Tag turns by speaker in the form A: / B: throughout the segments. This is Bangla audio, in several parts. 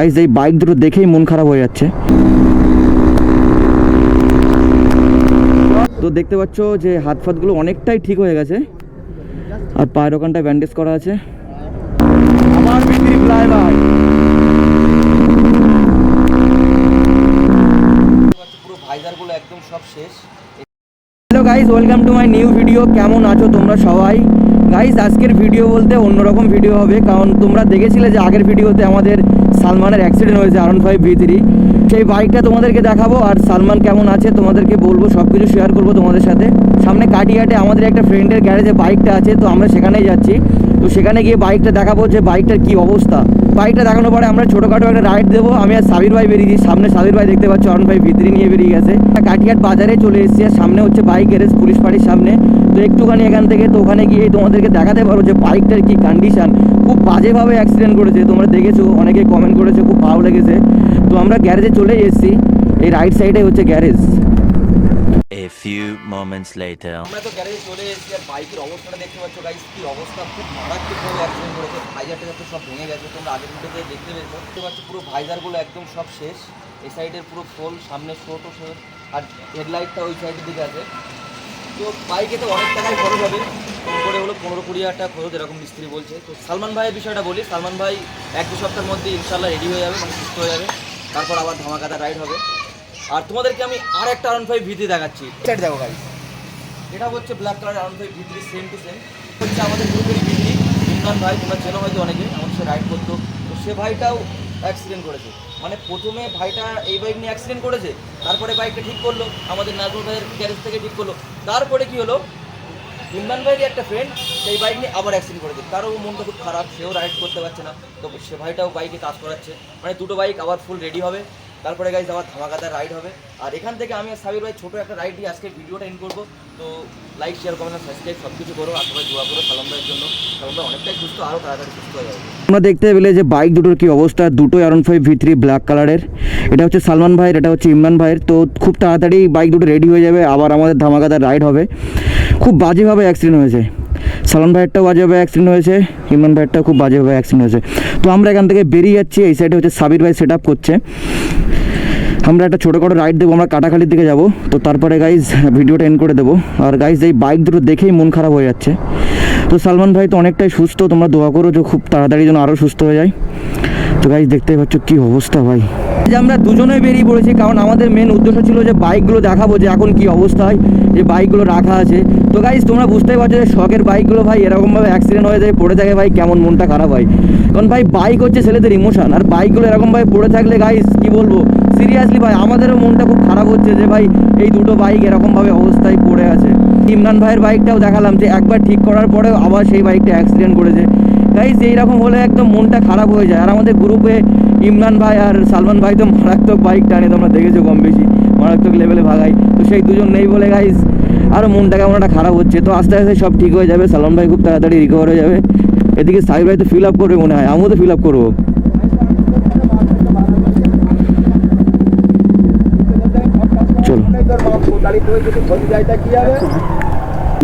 A: গাইস এই বাইক দুটো দেখেই মন খারাপ হয়ে যাচ্ছে। তো দেখতে পাচ্ছ যে হাত ফাতগুলো অনেকটাই ঠিক হয়ে গেছে আর পায়ের ওখানটায় ব্যান্ডেজ করা আছে। আমার বিক্রি প্রায় ভাই পুরো ভাইজারগুলো একদম সব শেষ। Hello guys, welcome to my new video. কেমন আছো তোমরা সবাই? গাইস আজকের ভিডিও বলতে অন্যরকম ভিডিও হবে, কারণ তোমরা দেখেছিলে যে আগের ভিডিওতে আমাদের সালমানের অ্যাক্সিডেন্ট হয়েছে R15 V3। সেই বাইকটা তোমাদেরকে দেখাবো আর সালমান কেমন আছে তোমাদেরকে বলবো, সব কিছু শেয়ার করবো তোমাদের সাথে। সামনে কাটিয়াটে আমাদের একটা ফ্রেন্ডের গ্যারেজে বাইকটা আছে, তো আমরা সেখানেই যাচ্ছি। তো সেখানে গিয়ে বাইকটা দেখাবো যে বাইকটার কি অবস্থা। বাইকটা দেখানোর পরে আমরা ছোটোখাটো একটা রাইড দেবো। আমি আর সাবির ভাই বেরিয়েছি, সামনে সাবির ভাই দেখতে পাচ্ছ R15 V3 নিয়ে বেরিয়ে গেছে। কাটিয়াট বাজারে চলে এসেছি আর সামনে হচ্ছে বাইক গ্যারেজ পুলিশ ফাঁড়ির সামনে। তো একটুখানি এখান থেকে তো ওখানে গিয়ে তোমাদেরকে দেখাতে পারো যে বাইকটার কি কন্ডিশন। খুব বাজেভাবে অ্যাক্সিডেন্ট করেছে, তোমরা দেখেছো, অনেকে কমেন্ট করেছে, খুব ভালো লেগেছে। তো আমরা গ্যারেজে চলে এসেছি, এই রাইট সাইডে হচ্ছে garage.
B: A few moments later.
A: আমরা তো গ্যারেজে চলে এসেছি আর বাইকের অবস্থাটা দেখতে পাচ্ছ গাইস, কি অবস্থা, খুব মারাত্মকভাবে অ্যাক্সিডেন্ট করেছে। ভাইজারটা তো সব ভেঙে গেছে, তোমরা আগের ভিডিওতে দেখতে পাচ্ছ পুরো ভাইজারগুলো একদম সব শেষ। এই সাইডের পুরো ফোল, সামনে ছোটো শেষ, আর হেডলাইটটা ওই সাইডের দিকে আছে। তো বাইকে তো অনেক টাকাই খরচ হবে, কম করে হলো 15-20 হাজার টাকা খরচ, এরকম মিস্ত্রি বলছে। তো সালমান ভাইয়ের বিষয়টা বলি, সালমান ভাই 1-2 সপ্তাহের মধ্যে ইনশাল্লাহ রেডি হয়ে যাবে, মানে সুস্থ হয়ে যাবে, তারপর আবার ধামাকাদার রাইড হবে। আর তোমাদেরকে আমি আর একটা R15 V3 দেখাচ্ছি, সেট দেখো গাইস। এটা হচ্ছে black colour R15 V3, same to same. হচ্ছে আমাদের গ্রুপের V3 ইমরান ভাই, তোমরা চেনো হয়তো অনেকে, আমার সাথে রাইড করতো। তো সে ভাইটাও অ্যাক্সিডেন্ট করেছে, মানে প্রথমে ভাইটা এই বাইক নিয়ে অ্যাক্সিডেন্ট করেছে, তারপরে বাইকটা ঠিক করলো, আমাদের নাজমুল ভাইয়ের গ্যারেজ থেকে ঠিক করলো। তারপরে কি হলো, ইমরান ভাইয়ের একটা ফ্রেন্ড সেই বাইক নিয়ে আবার অ্যাক্সিডেন্ট করেছে, তারও মনটা খুব খারাপ, সেও রাইড করতে পারছে না। তো সে ভাইটাও বাইকে কাজ করাচ্ছে, মানে দুটো বাইক আবার ফুল রেডি হবে, তারপরে গাইজ আবার ধামাকাদার রাইড হবে। আর এখান থেকে আমি আর সাবির ভাই ছোটো একটা রাইড দিয়ে আজকে ভিডিওটা এন্ড করবো। তো লাইক, শেয়ার, কমেন্ট, সাবস্ক্রাইব সব কিছু করো, আর সবাই দোয়া করো সালমান ভাইয়ের জন্য। সালমান ভাই অনেকটাই সুস্থ, আরও তাড়াতাড়ি সুস্থ হয়ে যাবে। আমরা দেখতে পেলে যে বাইক দুটোর কি অবস্থা, দুটোই R15 V3 ব্ল্যাক কালারের। এটা হচ্ছে সালমান ভাইয়ের, এটা হচ্ছে ইমরান ভাইয়ের। তো খুব তাড়াতাড়ি বাইক দুটো রেডি হয়ে যাবে, আবার আমাদের ধামাকাদার রাইড হবে। খুব বাজেভাবে অ্যাক্সিডেন্ট হয়েছে, সালমান ভাইয়েরটাও বাজেভাবে অ্যাক্সিডেন্ট হয়েছে, ইমরান ভাইয়েরটাও খুব বাজেভাবে অ্যাক্সিডেন্ট হয়েছে। তো আমরা এখান থেকে বেরিয়ে যাচ্ছি। এই সাইডে হচ্ছে সাবির ভাই সেট আপ করছে, আমরা একটা ছোটোখাটো রাইড দেবো, আমরা কাটাখালির দিকে যাব। তো তারপরে গাইজ ভিডিওটা এন্ড করে দেবো। আর গাইজ এই বাইক দুটো দেখেই মন খারাপ হয়ে যাচ্ছে। তো সালমান ভাই তো অনেকটাই সুস্থ, তোমরা দোয়া করো যে খুব তাড়াতাড়ি যেন আরও সুস্থ হয়ে যায়। তো গাইজ দেখতেই পাচ্ছ কী অবস্থা ভাই। যে আমরা দুজনেই বেরিয়ে পড়েছি, কারণ আমাদের মেন উদ্দেশ্য ছিল যে বাইকগুলো দেখাবো যে এখন কি অবস্থায় যে বাইকগুলো রাখা আছে। তো গাইজ তোমরা বুঝতেই পারছো যে শখের বাইকগুলো ভাই এরকমভাবে অ্যাক্সিডেন্ট হয়ে যায়, পড়ে থাকে ভাই, কেমন মনটা খারাপ হয়। কারণ ভাই বাইক হচ্ছে ছেলেদের ইমোশন, আর বাইকগুলো এরকমভাবে পড়ে থাকলে গাইজ কী বলবো, সিরিয়াসলি ভাই আমাদেরও মনটা খুব খারাপ হচ্ছে যে ভাই এই দুটো বাইক এরকমভাবে অবস্থায় পড়ে আছে। ইমরান ভাইয়ের বাইকটাও দেখালাম যে একবার ঠিক করার পরেও আবার সেই বাইকটা অ্যাক্সিডেন্ট করেছে। গাইজ এইরকম হলে একদম মনটা খারাপ হয়ে যায়। আর আমাদের গ্রুপে ইমরান ভাই আর সালমান ভাই তো মারাত্মক বাইক টানে, তোমরা দেখেছো কম বেশি মারাত্মক লেভেলে ভাগাই। তো সেই দুজন নেই বলে গাইজ আরও মনটা কেমন একটা খারাপ হচ্ছে। তো আস্তে আস্তে সব ঠিক হয়ে যাবে, সালমান ভাই খুব তাড়াতাড়ি রিকভার হয়ে যাবে। এদিকে সাহিব ভাই তো ফিল আপ করবে মনে হয়, আমিও তো ফিল আপ করবো। চলো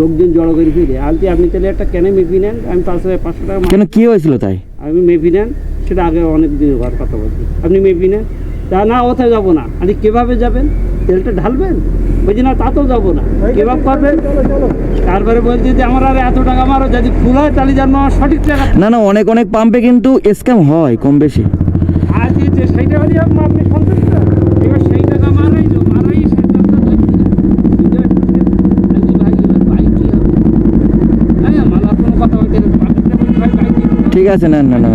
C: লোকজন জড়ো করে ফিরে আলতি, আপনি তাহলে একটা কেন মেপি নেন, আমি 500 টাকা।
A: কেন কি হয়েছিল তাই?
C: আমি মেপি নেন, সেটা আগে অনেক দিন ঘর কথা বলছি, আপনি মেপি নেন। তা না, ওথায় যাবো না। আপনি কীভাবে যাবেন? তেলটা ঢালবেন? বলছি না, তা তো যাবো না। কীভাবে করবেন? তারপরে বলছি যে আমার আর এত টাকা মারো, যদি ফুল হয় তাহলে যেন সঠিক টাকা।
A: না না, অনেক অনেক পাম্পে কিন্তু স্ক্যাম হয় কম বেশি।
C: আর যে সেইটা হলে আপনি সন্তুষ্ট, এবার সেই টাকা মারাই
A: ঠিক আছে। না না না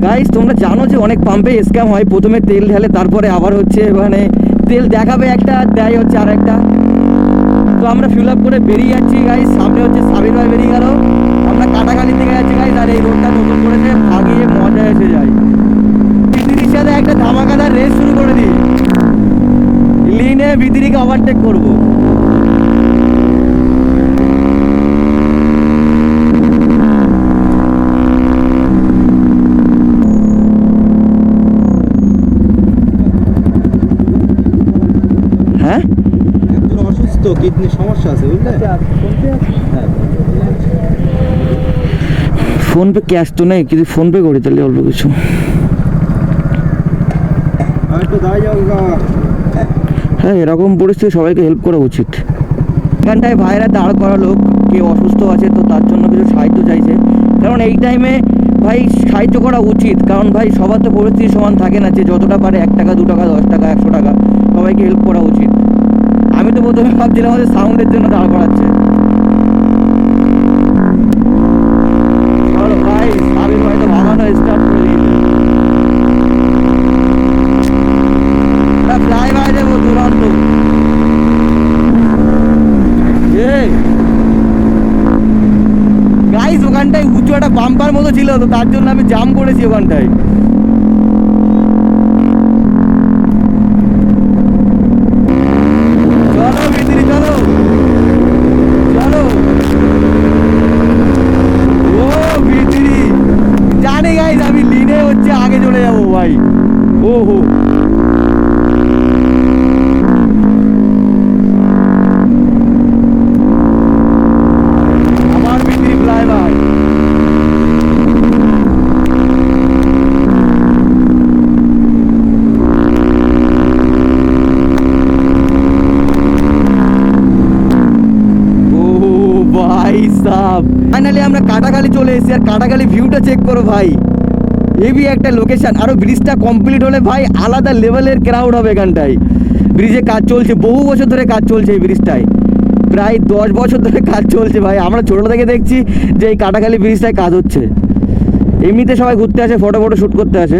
A: গাইস, তোমরা জানো যে অনেক পাম্পে স্ক্যাম হয়, প্রথমে তেল ঢালে, তারপরে আবার হচ্ছে মানে তেল দেখাবে একটা, দেয় হচ্ছে আর একটা। তো আমরা ফিল আপ করে বেরিয়ে যাচ্ছি গাইস, সামনে হচ্ছে সাবির ভাই বেরিয়ে গেল, আমরা কাটাখালি থেকে যাচ্ছি গাইস। আর এই রোডটা নতুন করেছে, ভাগিয়ে মজা এসে যায়। ভিতিরির সাথে একটা ধামাকাদার রেস শুরু করে দিই, লিনে ভিতিরিকে ওভারটেক করবো। হ্যাঁ,
D: অসুস্থ, কিডনির সমস্যা আছে বুঝলে।
A: ফোনপে ক্যাশ তো নেই, কিন্তু ফোনপে করি তাহলে অল্প কিছু। হ্যাঁ, এরকম পরিস্থিতি সবাইকে হেল্প করা উচিত। এখানটায় ভাইরা দাঁড় করা লোক, কেউ অসুস্থ আছে তো তার জন্য কিছু সাহায্য চাইছে, কারণ এই টাইমে ভাই সাহায্য করা উচিত, কারণ ভাই সবার তো পরিস্থিতি সমান থাকে না, যে যতটা পারে 1 টাকা 2 টাকা 10 টাকা 100 টাকা সবাইকে হেল্প করা উচিত। আমি তো প্রথমে ভাবছিলাম আমাদের সাউন্ডের জন্য দাঁড় করাচ্ছে। চলো ভাই, সাবির ভাই তো ভাগানো স্টার্ট করে দিয়েছে। ফ্লাই ভাই যাবো দুরন্ত। গাইস ওখানটায় উঁচু একটা বাম্পার মতো ছিল, তো তার জন্য আমি জাম করেছি ওখানটায়। চলো ভিতরে চলো চলো। ও ভিতরি জানি গাইস, আমি লিনে হচ্ছে আগে চলে যাবো ভাই। ও হো, আমার ভিতরি ফ্লাই ভাই। ফাইনালি আমরা কাটাখালি চলে এসেছি, আর কাটাখালি ভিউটা চেক করো ভাই, হেভি একটা লোকেশন। আরো ব্রিজটা কমপ্লিট হলে ভাই আলাদা লেভেলের ক্রাউড হবে এখানটায়। ব্রিজে কাজ চলছে, বহু বছর ধরে কাজ চলছে এই ব্রিজটায়, প্রায় 10 বছর ধরে কাজ চলছে ভাই। আমরা ছোটো থেকে দেখছি যে এই কাটাখালি ব্রিজটায় কাজ হচ্ছে। এমনিতে সবাই ঘুরতে আসে, ফটো শ্যুট করতে আসে।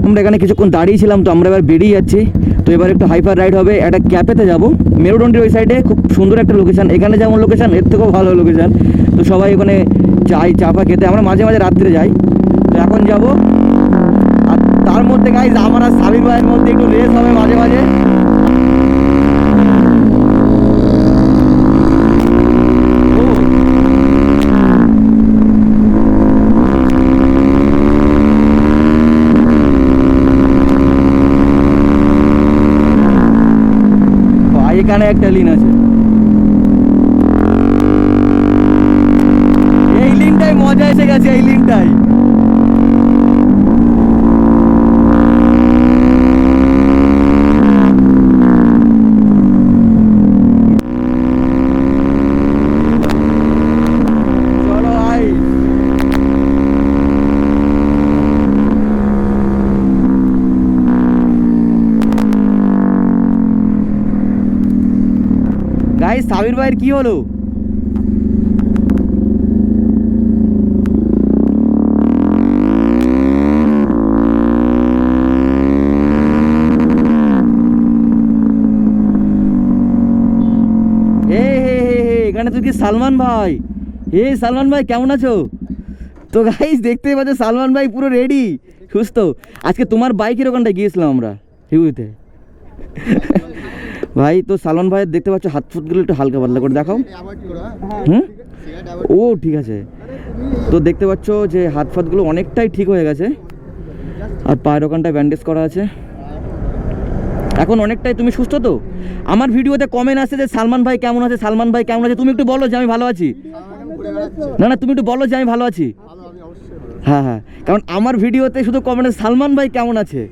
A: আমরা এখানে কিছুক্ষণ দাঁড়িয়েছিলাম, তো আমরা এবার বেরিয়ে যাচ্ছি। তো এবার একটু হাইপার রাইড হবে, একটা ক্যাফেতে যাব মেরুদণ্ডের ওই সাইডে, খুব সুন্দর একটা লোকেশন। এখানে যেমন লোকেশন, এর থেকেও ভালো লোকেশন। তো সবাই ওখানে যাই চা ফা খেতে, আমরা মাঝে মাঝে রাত্রে যাই। তো এখন যাব, আর তার মধ্যে গাইজ আমার আর সাবির ভাইয়ের মধ্যে একটু রেস হবে মাঝে মাঝে। এখানে একটা লিন আছে, এই লিনটাই মজা এসে গেছে, এই লিনটাই। চলো ভাই, গাইস সাবির ভাইয়ের কি হলো? এখানে তো কি সালমান ভাই। হে সালমান ভাই, কেমন আছো? তো গাইস দেখতেই পাচ্ছ সালমান ভাই পুরো রেডি, সুস্থ। আজকে তোমার বাইকের ওখানটায় গিয়েছিলাম আমরা হিউতে ভাই। তো সালমান ভাইয়ের দেখতে পাচ্ছ হাত ফুটগুলো একটু হালকা পাতলা করে দেখাও। ও ঠিক আছে। তো দেখতে পাচ্ছ যে হাত ফাতগুলো অনেকটাই ঠিক হয়ে গেছে, আর পায়ের ওখানটায় ব্যান্ডেজ করা আছে। এখন অনেকটাই তুমি সুস্থ তো? আমার ভিডিওতে কমেন্ট আসছে যে সালমান ভাই কেমন আছে, সালমান ভাই কেমন আছে। তুমি একটু বলো যে আমি ভালো আছি। না না, তুমি একটু বলো যে আমি ভালো আছি। হ্যাঁ হ্যাঁ, কারণ আমার ভিডিওতে শুধু কমেন্টে সালমান ভাই কেমন আছে।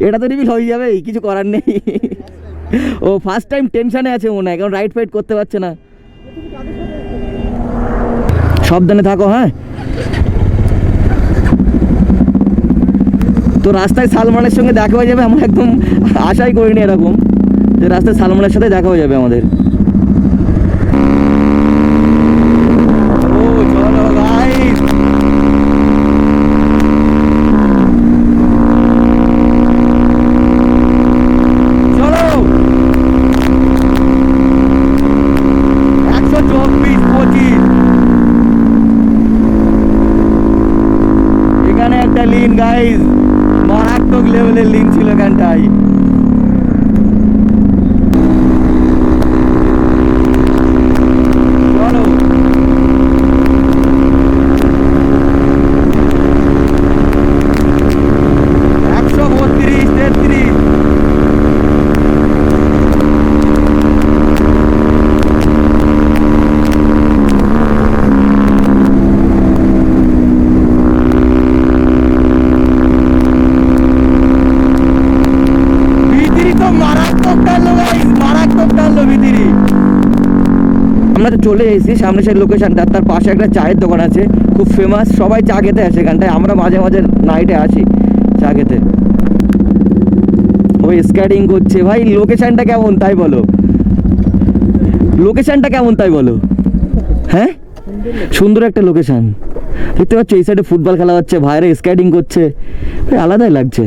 A: এটা তো রিভিল হয়ে যাবে, কিছু করার নেই। ও ফার্স্ট টাইম টেনশনে আছে মনে হয়, কারণ রাইড ফাইড করতে পারছে না। সাবধানে থাকো। হ্যাঁ, তো রাস্তায় সালমানের সঙ্গে দেখা হয়ে যাবে। আমরা একদম আশাই করিনি এরকম যে রাস্তায় সালমানের সাথে দেখা হয়ে যাবে আমাদের। লিন গাইজ, মারাত্মক লেভেলের লিন ছিল এখানটায়। চলো
D: আমরা তো চলে এসেছি সামনে সেই লোকেশনটা, তার পাশে একটা চায়ের দোকান আছে খুব ফেমাস, সবাই চা খেতে আসে এখানটায়, আমরা মাঝে মাঝে নাইটে আসি চা খেতে। ওই স্কেটিং করছে ভাই, লোকেশনটা কেমন তাই বলো, লোকেশনটা কেমন তাই বলো। হ্যাঁ সুন্দর একটা লোকেশন, দেখতে পাচ্ছ এই সাইডে ফুটবল খেলা হচ্ছে, ভাইরা স্কেটিং করছে, ভাই আলাদাই লাগছে।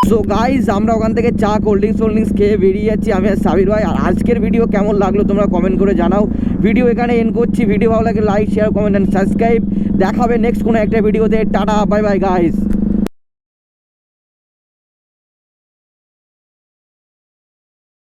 D: সো গাইজ আমরা ওখান থেকে চা কোল্ড ড্রিঙ্কস খেয়ে বেরিয়ে যাচ্ছি আমি আর সাবির ভাই। আর আজকের ভিডিও কেমন লাগলো তোমরা কমেন্ট করে জানাও। ভিডিও এখানে এন্ড করছি, ভিডিও ভালো লাগে like share comment and subscribe. দেখাবে নেক্সট কোনো একটা ভিডিওতে। Tata bye bye guys.